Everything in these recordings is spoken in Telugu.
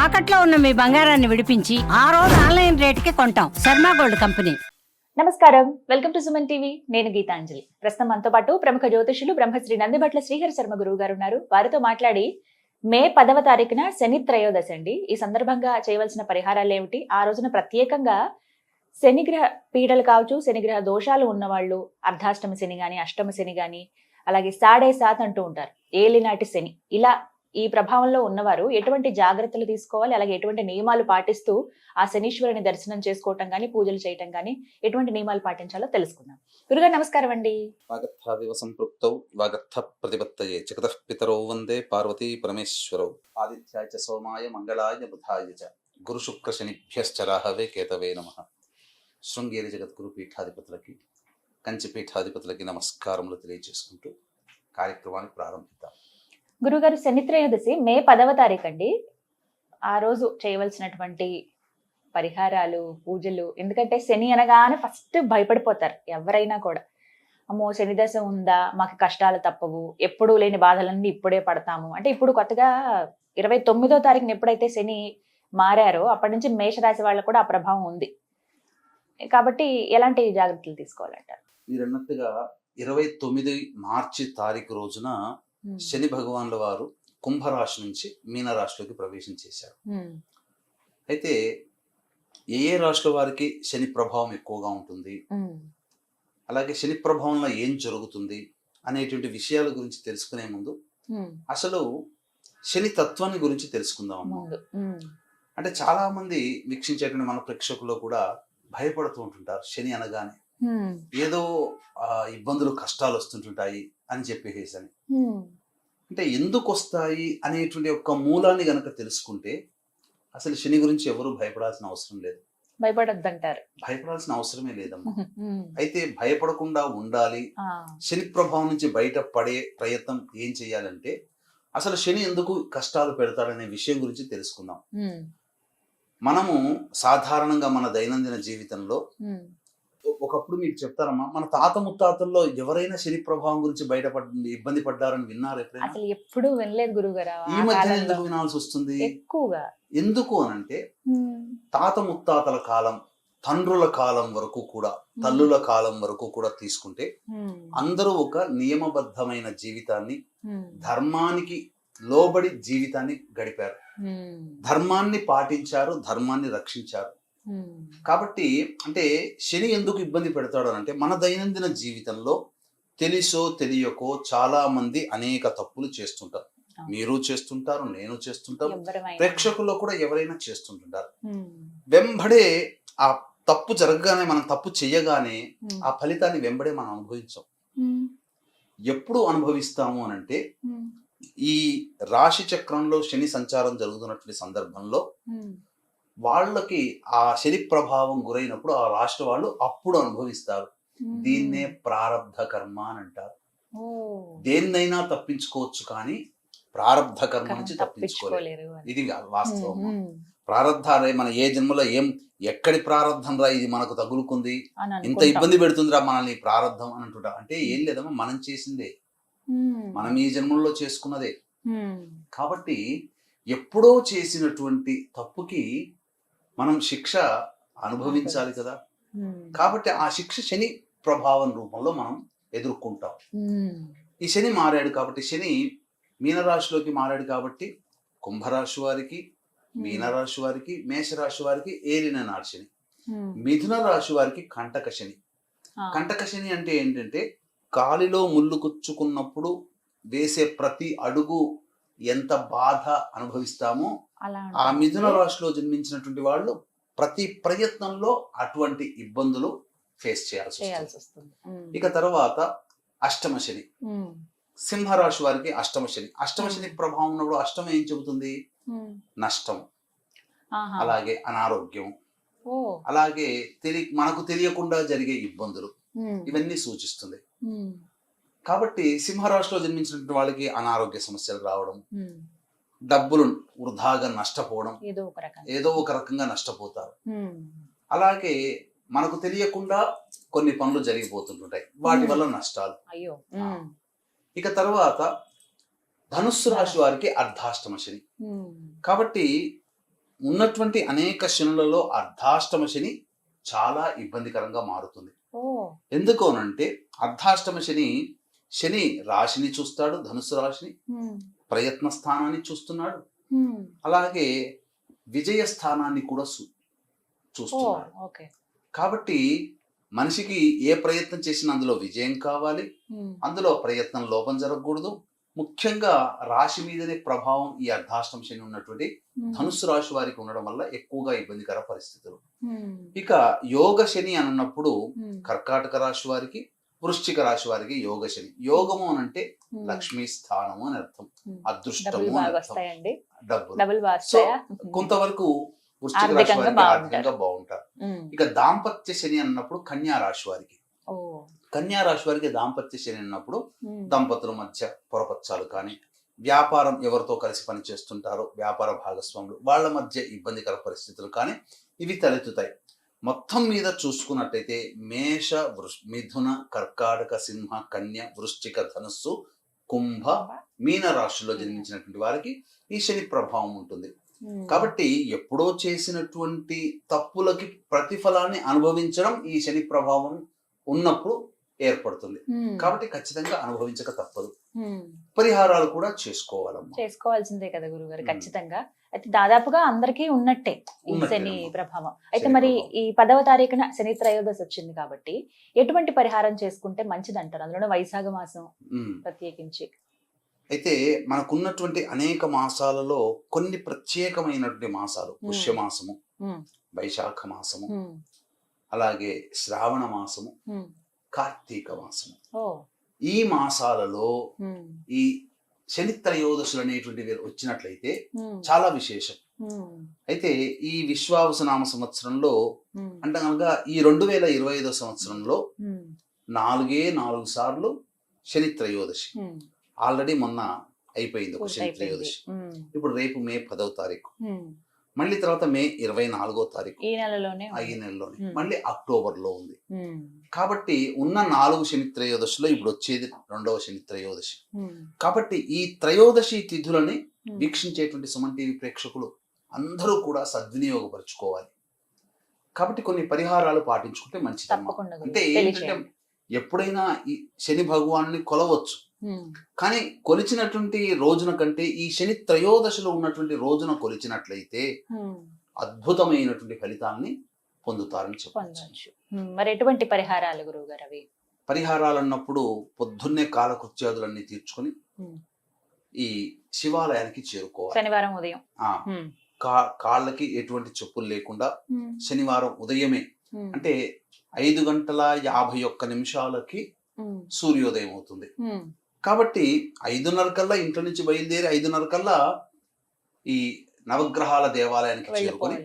తాకట్లో ఉన్న మీ బంగారాన్ని విడిపించి ఆ రోజు ఆన్లైన్ రేటుకి కొంటాం. Sharma gold company. నమస్కారం, వెల్కమ్ టు సుమన్ టీవీ. నేను గీతాంజలి. ప్రస్తుతం మనతో పాటు ప్రముఖ జ్యోతిషులు బ్రహ్మశ్రీ నందిబట్ల శ్రీహరి శర్మ గురువు గారు ఉన్నారు. వారితో మాట్లాడి మే 10వ తారీఖున శని త్రయోదశి అండి. ఈ సందర్భంగా చేయవలసిన పరిహారాలు ఏమిటి, ఆ రోజున ప్రత్యేకంగా శనిగ్రహ పీడలు కావచ్చు, శనిగ్రహ దోషాలు ఉన్నవాళ్ళు, అర్ధాష్టమ శని గాని, అష్టమ శని గాని, అలాగే సాడే సాత్ అంటూ ఉంటారు, ఏలినాటి శని, ఇలా ఈ ప్రభావంలో ఉన్నవారు ఎటువంటి జాగ్రత్తలు తీసుకోవాలి, అలాగే ఎటువంటి నియమాలు పాటిస్తూ ఆ శనీశ్వరుని దర్శనం చేసుకోవటం గానీ, పూజలు చేయటం గానీ ఎటువంటి నియమాలు పాటించాలో తెలుసుకుందాం. గురుగారు నమస్కారం అండి. వాగర్థావివ సంపృక్తౌ వాగర్థ ప్రతిపత్తయే జగతః పితరౌ వందే పార్వతీ పరమేశ్వరౌ ఆదిత్యాయ చ సోమాయ మంగళాయ బుధాయ చ గురు శుక్ర శనిభ్యశ్చ రాహవే కేతవే నమః. శృంగేరి జగద్గురు పీఠాధిపతులకి, కంచి పీఠాధిపతులకి నమస్కారములు తెలియజేసుకుంటూ కార్యక్రమాన్ని ప్రారంభిద్దాం. గురుగారు, శని త్రయోదశి మే 10వ తారీఖు అండి. ఆ రోజు చేయవలసినటువంటి పరిహారాలు, పూజలు, ఎందుకంటే శని అనగానే ఫస్ట్ భయపడిపోతారు ఎవరైనా కూడా. అమ్మో శని దశ ఉందా, మాకు కష్టాలు తప్పవు, ఎప్పుడూ లేని బాధలన్నీ ఇప్పుడే పడతాము అంటే. ఇప్పుడు కొత్తగా 29వ తారీఖున ఎప్పుడైతే శని మారారో అప్పటి నుంచి మేషరాశి వాళ్ళకు కూడా ఆ ప్రభావం ఉంది. కాబట్టి ఎలాంటి జాగ్రత్తలు తీసుకోవాలంటారు? మీరు అన్నట్టుగా 29 మార్చి తారీఖు రోజున శని భగవానుల వారు కుంభరాశి నుంచి మీనరాశిలోకి ప్రవేశం చేశారు. అయితే ఏ ఏ రాశుల వారికి శని ప్రభావం ఎక్కువగా ఉంటుంది, అలాగే శని ప్రభావంలో ఏం జరుగుతుంది అనేటువంటి విషయాల గురించి తెలుసుకునే ముందు అసలు శని తత్వాన్ని గురించి తెలుసుకుందాం. అంటే చాలా మంది వీక్షించేటువంటి మన ప్రేక్షకుల్లో కూడా భయపడుతూ ఉంటుంటారు. శని అనగానే ఏదో ఇబ్బందులు, కష్టాలు వస్తుంటుంటాయి అని చెప్పేసి అని. అంటే ఎందుకు వస్తాయి అనేటువంటి ఒక మూలాన్ని గనక తెలుసుకుంటే అసలు శని గురించి ఎవరు భయపడాల్సిన అవసరం లేదు. భయపడొద్దంటారు. భయపడాల్సిన అవసరమే లేదమ్మా. అయితే భయపడకుండా ఉండాలి, శని ప్రభావం నుంచి బయటపడే ప్రయత్నం ఏం చేయాలంటే అసలు శని ఎందుకు కష్టాలు పెడతాడనే విషయం గురించి తెలుసుకుందాం. మనము సాధారణంగా మన దైనందిన జీవితంలో ఒకప్పుడు మీకు చెప్తారమ్మా, మన తాత ముత్తాతల్లో ఎవరైనా శని ప్రభావం గురించి ఇబ్బంది పడ్డారని విన్నారు ఎప్పుడైనా? అసలు ఎప్పుడు వినలేదు గురుగారు. ఈ మధ్య ఎందుకు వినాల్సి వస్తుంది? ఎక్కువగా ఎందుకు అనంటే తాత ముత్తాతల కాలం, తండ్రుల కాలం వరకు కూడా, తల్లుల కాలం వరకు కూడా తీసుకుంటే అందరూ ఒక నియమబద్ధమైన జీవితాన్ని, ధర్మానికి లోబడి జీవితాన్ని గడిపారు, ధర్మాన్ని పాటించారు, ధర్మాన్ని రక్షించారు. కాబట్టి అంటే శని ఎందుకు ఇబ్బంది పెడతాడు అంటే మన దైనందిన జీవితంలో తెలుసో తెలియకో చాలా మంది అనేక తప్పులు చేస్తుంటారు. మీరు చేస్తుంటారు, నేను చేస్తుంటారు, ప్రేక్షకుల్లో కూడా ఎవరైనా చేస్తుంటారు. వెంబడే ఆ తప్పు జరగగానే, మనం తప్పు చెయ్యగానే ఆ ఫలితాన్ని వెంబడే మనం అనుభవించాం. ఎప్పుడు అనుభవిస్తాము అనంటే ఈ రాశి చక్రంలో శని సంచారం జరుగుతున్నటువంటి సందర్భంలో వాళ్ళకి ఆ శని ప్రభావం గురైనప్పుడు ఆ రాష్ట్ర వాళ్ళు అప్పుడు అనుభవిస్తారు. దీన్నే ప్రారబ్ధ కర్మ అని అంటారు. దేన్నైనా తప్పించుకోవచ్చు కానీ ప్రారబ్ధ కర్మ నుంచి తప్పించుకోలేరు. ఇది వాస్తవం. ప్రారబ్ధాలే మన ఏ జన్మలో ఎక్కడి ప్రారబ్ధం రా ఇది మనకు తగులుకుంది, ఇంత ఇబ్బంది పెడుతుందిరా మనల్ని ప్రారబ్ధం అని అంటుంటా. అంటే ఏం లేదమ్మా, మనం చేసిందే, మనం ఈ జన్మల్లో చేసుకున్నదే. కాబట్టి ఎప్పుడో చేసినటువంటి తప్పుకి మనం శిక్ష అనుభవించాలి కదా. కాబట్టి ఆ శిక్ష శని ప్రభావం రూపంలో మనం ఎదుర్కొంటాం. ఈ శని మారాడు కాబట్టి, శని మీనరాశిలోకి మారాడు కాబట్టి కుంభరాశి వారికి, మీనరాశి వారికి, మేషరాశి వారికి ఏలిన నాడు శని, మిథున రాశి వారికి కంటక శని. కంటక శని అంటే ఏంటంటే గాలిలో ముళ్ళు కుచ్చుకున్నప్పుడు వేసే ప్రతి అడుగు ఎంత బాధ అనుభవిస్తామో ఆ మిథున రాశిలో జన్మించినటువంటి వాళ్ళు ప్రతి ప్రయత్నంలో అటువంటి ఇబ్బందులు ఫేస్ చేయాల్సి వస్తుంది. ఇక తర్వాత అష్టమ శని, సింహరాశి వారికి అష్టమ శని. అష్టమ శని ప్రభావం ఉన్నప్పుడు అష్టమ ఏం చెబుతుంది? నష్టం, అలాగే అనారోగ్యం, అలాగే మనకు తెలియకుండా జరిగే ఇబ్బందులు, ఇవన్నీ సూచిస్తుంది. కాబట్టి సింహరాశిలో జన్మించినటువంటి వాళ్ళకి అనారోగ్య సమస్యలు రావడం, డబ్బులు వృధాగా నష్టపోవడం, ఏదో ఒక రకంగా నష్టపోతారు. అలాగే మనకు తెలియకుండా కొన్ని పనులు జరిగిపోతుంటాయి, వాటి వల్ల నష్టాలు. ఇక తర్వాత ధనుస్సు రాశి వారికి అర్ధాష్టమ శని. కాబట్టి ఉన్నటువంటి అనేక శనులలో అర్ధాష్టమ శని చాలా ఇబ్బందికరంగా మారుతుంది. ఓ ఎందుకు అనంటే అర్ధాష్టమ శని శని రాశిని చూస్తాడు, ధనుసు రాశిని, ప్రయత్న స్థానాన్ని చూస్తున్నాడు, అలాగే విజయ స్థానాన్ని కూడా చూస్తున్నాడు. ఓకే. కాబట్టి మనిషికి ఏ ప్రయత్నం చేసినా అందులో విజయం కావాలి, అందులో ప్రయత్నం లోపం జరగకూడదు. ముఖ్యంగా రాశి మీదనే ప్రభావం ఈ అర్ధాష్టమ శని ఉన్నటువంటి ధనుస్సు రాశి వారికి ఉండడం వల్ల ఎక్కువగా ఇబ్బందికర పరిస్థితులు. ఇక యోగ శని అన్నప్పుడు కర్కాటక రాశి వారికి, వృశ్చిక రాశి వారికి యోగ శని. యోగము అని అంటే లక్ష్మీ స్థానము అని అర్థం, అదృష్టము అని అర్థం, డబ్బులు. సో కొంతవరకు వృశ్చిక రాశి వారికి ఆర్థికంగా బాగుంటారు. ఇక దాంపత్య శని అన్నప్పుడు కన్యా రాశి వారికి, కన్యా రాశి వారికి దాంపత్య శని అన్నప్పుడు దంపతుల మధ్య పొరపచ్చాలు కానీ, వ్యాపారం ఎవరితో కలిసి పని చేస్తుంటారో వ్యాపార భాగస్వాములు వాళ్ళ మధ్య ఇబ్బందికర పరిస్థితులు కానీ ఇవి తలెత్తుతాయి. మొత్తం మీద చూసుకున్నట్టయితే మేష, మిథున, కర్కాటక, సింహ, కన్య, వృశ్చిక, ధనుస్సు, కుంభ, మీన రాశుల్లో జన్మించినటువంటి వారికి ఈ శని ప్రభావం ఉంటుంది. కాబట్టి ఎప్పుడో చేసినటువంటి తప్పులకి ప్రతిఫలాన్ని అనుభవించడం ఈ శని ప్రభావం ఉన్నప్పుడు ఏర్పడుతుంది. కాబట్టి ఖచ్చితంగా అనుభవించక తప్పదు. పరిహారాలు కూడా చేసుకోవాల్సిందే కదా గురుగారు, ఖచ్చితంగా. అయితే దాదాపుగా అందరికీ ఉన్నట్టే ఈ శని ప్రభావం. అయితే మరి ఈ 10వ తారీఖున శని త్రయోదశి వచ్చింది కాబట్టి ఎటువంటి పరిహారం చేసుకుంటే మంచిది అంటారు? అందులో వైశాఖ మాసం ప్రత్యేకించి. అయితే మనకున్నటువంటి అనేక మాసాలలో కొన్ని ప్రత్యేకమైనటువంటి మాసాలు, పుష్యమాసము, వైశాఖ మాసము, అలాగే శ్రావణ మాసము, కార్తీక మాసము. ఈ మాసాలలో ఈ శని త్రయోదశులు అనేటువంటివి వచ్చినట్లయితే చాలా విశేషం. అయితే ఈ విశ్వావసనామ సంవత్సరంలో అంటే కనుక ఈ 2025 సంవత్సరంలో 4 సార్లు శని త్రయోదశి. ఆల్రెడీ మొన్న అయిపోయింది ఒక శని త్రయోదశి. ఇప్పుడు రేపు మే 10వ తారీఖు, మళ్ళీ తర్వాత మే 24వ తారీఖు, ఈ నెలలోనే మళ్ళీ అక్టోబర్ లో ఉంది. కాబట్టి ఉన్న 4 శని త్రయోదశిలో ఇప్పుడు వచ్చేది 2వ శని త్రయోదశి. కాబట్టి ఈ త్రయోదశి తిథులని వీక్షించేటువంటి సుమన్ టీవీ ప్రేక్షకులు అందరూ కూడా సద్వినియోగపరచుకోవాలి. కాబట్టి కొన్ని పరిహారాలు పాటించుకుంటే మంచిది. అంటే ఏంటంటే ఎప్పుడైనా ఈ శని భగవాన్ని కొలవచ్చు, కానీ కొలిచినటువంటి రోజున కంటే ఈ శని త్రయోదశిలో ఉన్నటువంటి రోజున కొలిచినట్లయితే అద్భుతమైనటువంటి ఫలితాన్ని పొందుతారని చెప్పవచ్చు. మరి ఎటువంటి పరిహారాలు గురువు గారు? అవి పరిహారాలు అన్నప్పుడు పొద్దున్నే కాలకృత్యాదులన్నీ తీర్చుకొని ఈ శివాలయానికి చేరుకోవాలి. శనివారం ఉదయం కాళ్ళకి ఎటువంటి చెప్పులు లేకుండా శనివారం ఉదయమే అంటే 5:51 సూర్యోదయం అవుతుంది. కాబట్టి 5:30 కల్లా ఇంట్లో నుంచి బయలుదేరి 5:30 కల్లా ఈ నవగ్రహాల దేవాలయానికి చేరుకొని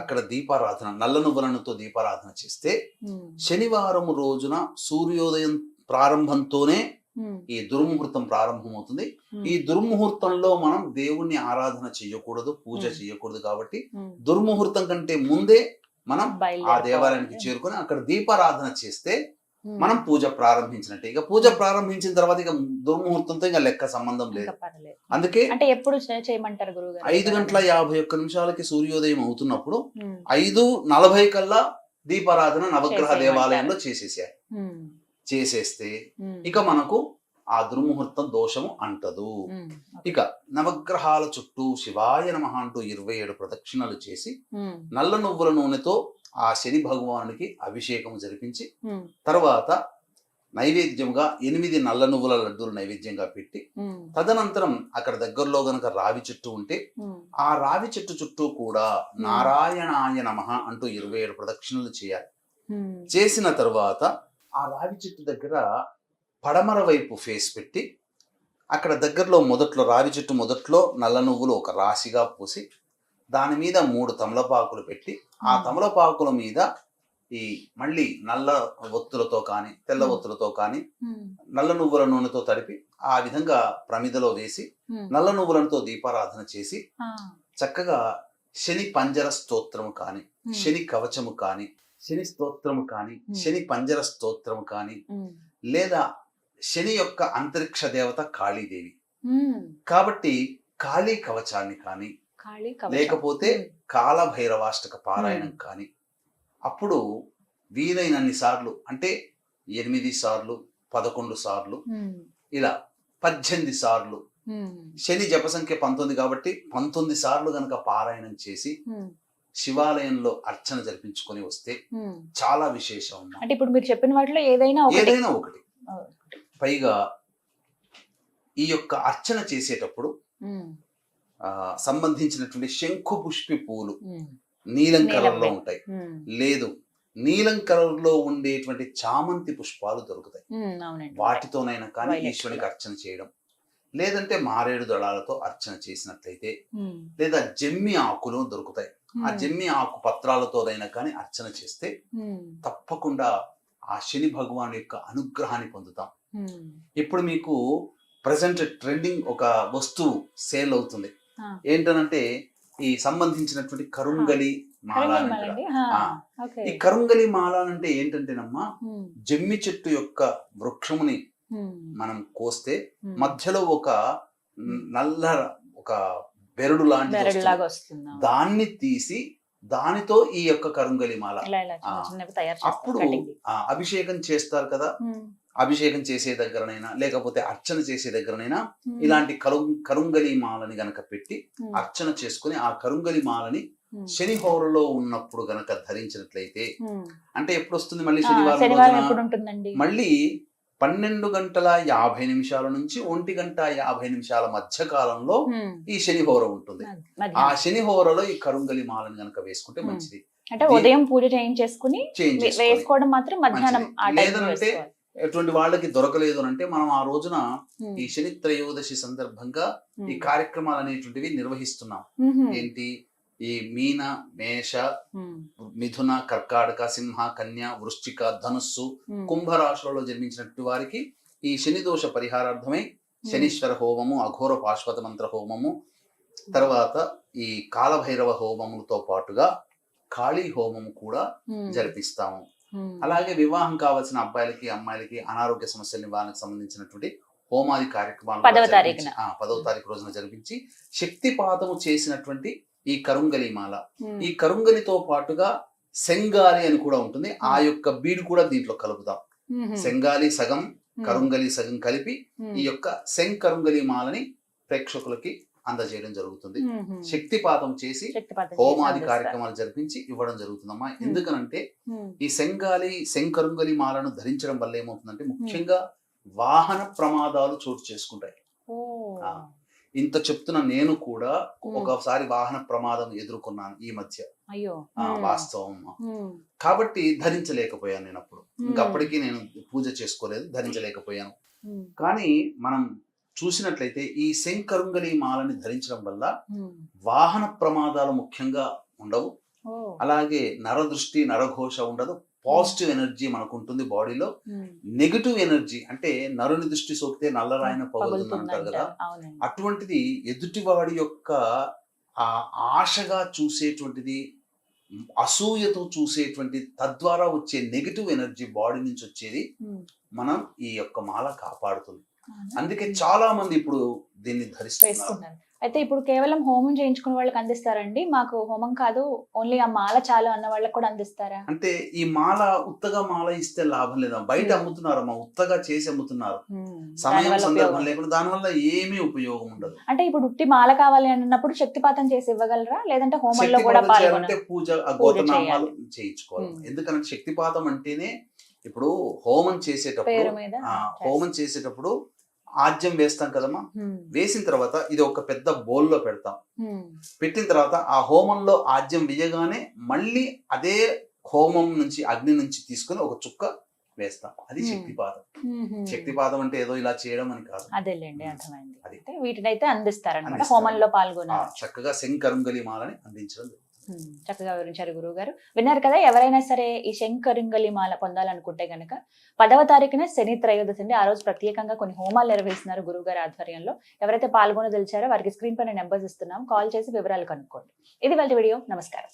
అక్కడ దీపారాధన, నల్ల నువ్వులతో దీపారాధన చేస్తే శనివారం రోజున సూర్యోదయం ప్రారంభంతోనే ఈ దుర్ముహూర్తం ప్రారంభమవుతుంది. ఈ దుర్ముహూర్తంలో మనం దేవుణ్ణి ఆరాధన చేయకూడదు, పూజ చేయకూడదు. కాబట్టి దుర్ముహూర్తం కంటే ముందే మనం ఆ దేవాలయానికి చేరుకొని అక్కడ దీపారాధన చేస్తే మనం పూజ ప్రారంభించినట్టే. ఇక పూజ ప్రారంభించిన తర్వాత ఇక దుర్ముహూర్తంతో ఇంకా లెక్క సంబంధం లేదు. అందుకే అంటే ఎప్పుడు చేయమంటారు గురువుగారు? 5:51 సూర్యోదయం అవుతున్నప్పుడు 5:40 కల్లా దీపారాధన నవగ్రహ దేవాలయంలో చేసేస్తే ఇక మనకు ఆ దుర్ముహూర్తం దోషము అంటదు. ఇక నవగ్రహాల చుట్టూ శివాయ నమః అంటూ 27 ప్రదక్షిణలు చేసి నల్ల నువ్వుల నూనెతో ఆ శని భగవానునికి అభిషేకం జరిపించి తర్వాత నైవేద్యంగా 8 నల్ల నువ్వుల లడ్డూలు నైవేద్యంగా పెట్టి తదనంతరం అక్కడ దగ్గరలో గనక రావి చెట్టు ఉంటే ఆ రావి చెట్టు చుట్టూ కూడా నారాయణాయ నమః అంటూ 27 ప్రదక్షిణలు చేయాలి. చేసిన తర్వాత ఆ రావి చెట్టు దగ్గర పడమర వైపు ఫేస్ పెట్టి అక్కడ దగ్గరలో రావి చెట్టు మొదట్లో నల్ల నువ్వులు ఒక రాశిగా పూసి దాని మీద 3 తమలపాకులు పెట్టి ఆ తమలపాకుల మీద ఈ మళ్ళీ నల్ల ఒత్తులతో కానీ తెల్ల ఒత్తులతో కానీ నల్ల నువ్వుల నూనెతో తడిపి ఆ విధంగా ప్రమిదలో వేసి నల్ల నువ్వులతో దీపారాధన చేసి చక్కగా శని పంజర స్తోత్రము కానీ, శని కవచము కానీ, శని స్తోత్రము కానీ, శని పంజర స్తోత్రము కానీ, లేదా శని యొక్క అంతరిక్ష దేవత కాళీదేవి కాబట్టి కాళీ కవచాన్ని కానీ, కాళీ కవచం. లేకపోతే కాలభైరవాష్టక పారాయణం కానీ, అప్పుడు వీలైనన్ని సార్లు అంటే 8 సార్లు 11 సార్లు ఇలా 18 సార్లు, శని జప సంఖ్య 19 కాబట్టి 19 సార్లు గనక పారాయణం చేసి శివాలయంలో అర్చన జరిపించుకొని వస్తే చాలా విశేషం అమ్మా. అంటే ఇప్పుడు మీరు చెప్పిన వాటిలో ఏదైనా ఒకటి పైగా ఈ యొక్క అర్చన చేసేటప్పుడు సంబంధించినటువంటి శంఖు పుష్పి పూలు నీలం కలర్లో ఉంటాయి, లేదు నీలం కలర్లో ఉండేటువంటి చామంతి పుష్పాలు దొరుకుతాయి, వాటితోనైనా కానీ ఈశ్వరునికి అర్చన చేయడం, లేదంటే మారేడు దళాలతో అర్చన చేసినట్లయితే, లేదా జమ్మి ఆకులు దొరుకుతాయి, ఆ జమ్మి ఆకు పత్రాలతోనైనా కానీ అర్చన చేస్తే తప్పకుండా ఆ శని భగవాన్ యొక్క అనుగ్రహాన్ని పొందుతాం. ఇప్పుడు మీకు ప్రజెంట్ ట్రెండింగ్ ఒక వస్తువు సేల్ అవుతుంది, ఏంటనంటే ఈ సంబంధించినటువంటి కరుంగలి మాల. ఈ కరుంగలి మాల అంటే ఏంటంటేనమ్మా, జమ్మి చెట్టు యొక్క వృక్షముని మనం కోస్తే మధ్యలో ఒక నల్ల ఒక బెరడు లాంటి దాన్ని తీసి దానితో ఈ యొక్క కరుంగలి మాల అప్పుడు అభిషేకం చేస్తారు కదా, అభిషేకం చేసే దగ్గరనైనా లేకపోతే అర్చన చేసే దగ్గరనైనా ఇలాంటి కరుంగలి మాలని గనక పెట్టి అర్చన చేసుకుని ఆ కరుంగలి మాలని శని హోరలో ఉన్నప్పుడు గనక ధరించినట్లయితే, అంటే ఎప్పుడు వస్తుంది మళ్ళీ శనివారం, మళ్ళీ 12:50 నుంచి 1:50 మధ్య కాలంలో ఈ శని హోర ఉంటుంది. ఆ శని హోరలో ఈ కరుంగలి మాలని గనక వేసుకుంటే మంచిది. అంటే ఉదయం పూజ చేయించేసుకుని వేసుకోవడం మాత్రం మధ్యాహ్నం. లేదంటే ఎటువంటి వాళ్ళకి దొరకలేదు అంటే మనం ఆ రోజున ఈ శని త్రయోదశి సందర్భంగా ఈ కార్యక్రమాలు అనేటువంటివి నిర్వహిస్తున్నాం. ఏంటి, ఈ మీన, మేష, మిథున, కర్కాటక, సింహ, కన్య, వృశ్చిక, ధనుస్సు, కుంభరాశులలో జన్మించినటువంటి వారికి ఈ శని దోష పరిహారార్థమై శనీశ్వర హోమము, అఘోర పాశ్వత మంత్ర హోమము, తర్వాత ఈ కాలభైరవ హోమములతో పాటుగా కాళీ హోమము కూడా జరిపిస్తాము. అలాగే వివాహం కావాల్సిన అబ్బాయిలకి అమ్మాయిలకి అనారోగ్య సమస్యల నివారణకు సంబంధించినటువంటి హోమాది కార్యక్రమాలు 10వ తారీఖు రోజున జరిపించి శక్తిపాతము చేసినటువంటి ఈ కరుంగలి మాల, ఈ కరుంగలితో పాటుగా సెంగాలి అని కూడా ఉంటుంది, ఆ యొక్క బీడు కూడా దీంట్లో కలుపుతాం. సెంగాలి సగం కరుంగలి సగం కలిపి ఈ యొక్క కరుంగలి మాలని ప్రేక్షకులకి అందజేయడం జరుగుతుంది. శక్తిపాతం చేసి హోమాది కార్యక్రమాలు జరిపించి ఇవ్వడం జరుగుతుందమ్మా. ఎందుకనంటే ఈ కరుంగలి మాలను ధరించడం వల్ల ఏమవుతుందంటే ముఖ్యంగా వాహన ప్రమాదాలు చోటు చేసుకుంటాయి. ఇంత చెప్తున్న నేను కూడా ఒకసారి వాహన ప్రమాదం ఎదుర్కొన్నాను ఈ మధ్య, వాస్తవం. కాబట్టి ధరించలేకపోయాను నేను అప్పుడు, ఇంకప్పటికీ నేను పూజ చేసుకోలేదు, ధరించలేకపోయాను. కానీ మనం చూసినట్లయితే ఈ కరుంగలి మాలని ధరించడం వల్ల వాహన ప్రమాదాలు ముఖ్యంగా ఉండవు, అలాగే నరదృష్టి నరఘోష ఉండదు, పాజిటివ్ ఎనర్జీ మనకు ఉంటుంది బాడీలో. నెగటివ్ ఎనర్జీ అంటే నరుని దృష్టి సోకితే నల్లరాయిన పగులుతుంది అంటారు కదా, అటువంటిది ఎదుటివాడి యొక్క ఆ ఆశగా చూసేటువంటిది, అసూయతో చూసేటువంటి, తద్వారా వచ్చే నెగటివ్ ఎనర్జీ బాడీ నుంచి వచ్చేది మనం ఈ యొక్క మాల కాపాడుతుంది. అందుకే చాలా మంది ఇప్పుడు దీన్ని ధరిస్తున్నారు. అయితే ఇప్పుడు కేవలం హోమం చేయించుకునే వాళ్ళకి అందిస్తారండి, మాకు హోమం కాదు ఓన్లీ ఆ మాల చాలు అన్న వాళ్ళకి కూడా అందిస్తారా? అంటే ఈ మాల ఉత్తగా మాల ఇస్తే లాభం లేదా, బయట అమ్ముతున్నారమ్మా, ఉత్తగా చేసి అమ్ముతున్నారు, సమయం సందర్భం లేకుండా, దానివల్ల ఏమీ ఉపయోగం ఉండదు. అంటే ఇప్పుడు ఉట్టి మాల కావాలి అన్నప్పుడు శక్తిపాతం చేసి ఇవ్వగలరా, లేదంటే హోమంలో కూడా పాల్గొనాలంటే పూజ గోత్రనామాలు చేయించుకోవాలి. ఎందుకంటే శక్తిపాతం అంటేనే ఇప్పుడు హోమం చేసేటప్పుడు ఆజ్యం వేస్తాం కదమ్మా, వేసిన తర్వాత ఇది ఒక పెద్ద బౌల్లో పెడతాం, పెట్టిన తర్వాత ఆ హోమంలో ఆజ్యం వేయగానే మళ్ళీ అదే హోమం నుంచి అగ్ని నుంచి తీసుకుని ఒక చుక్క వేస్తాం, అది శక్తిపాతం. శక్తిపాతం అంటే ఏదో ఇలా చేయడం అని కాదు. అదేలేండి, అర్థమైంది. అంటే వీటినైతే అందిస్తారన్నమాట హోమంలో పాల్గొన. చక్కగా కరుంగలి మాలని అందించడం. చక్కగా వివరించారు గురువు గారు. విన్నారు కదా, ఎవరైనా సరే ఈ కరుంగలి మాల పొందాలనుకుంటే గనక 10వ తారీఖున శని త్రయోదశి అండి. ఆ రోజు ప్రత్యేకంగా కొన్ని హోమాలు నిర్వహిస్తున్నారు గురువు గారి ఆధ్వర్యంలో. ఎవరైతే పాల్గొనదలిచారో వారికి స్క్రీన్ పైన నెంబర్స్ ఇస్తున్నాం, కాల్ చేసి వివరాలు కనుక్కోండి. ఇది వాళ్ళ వీడియో. నమస్కారం.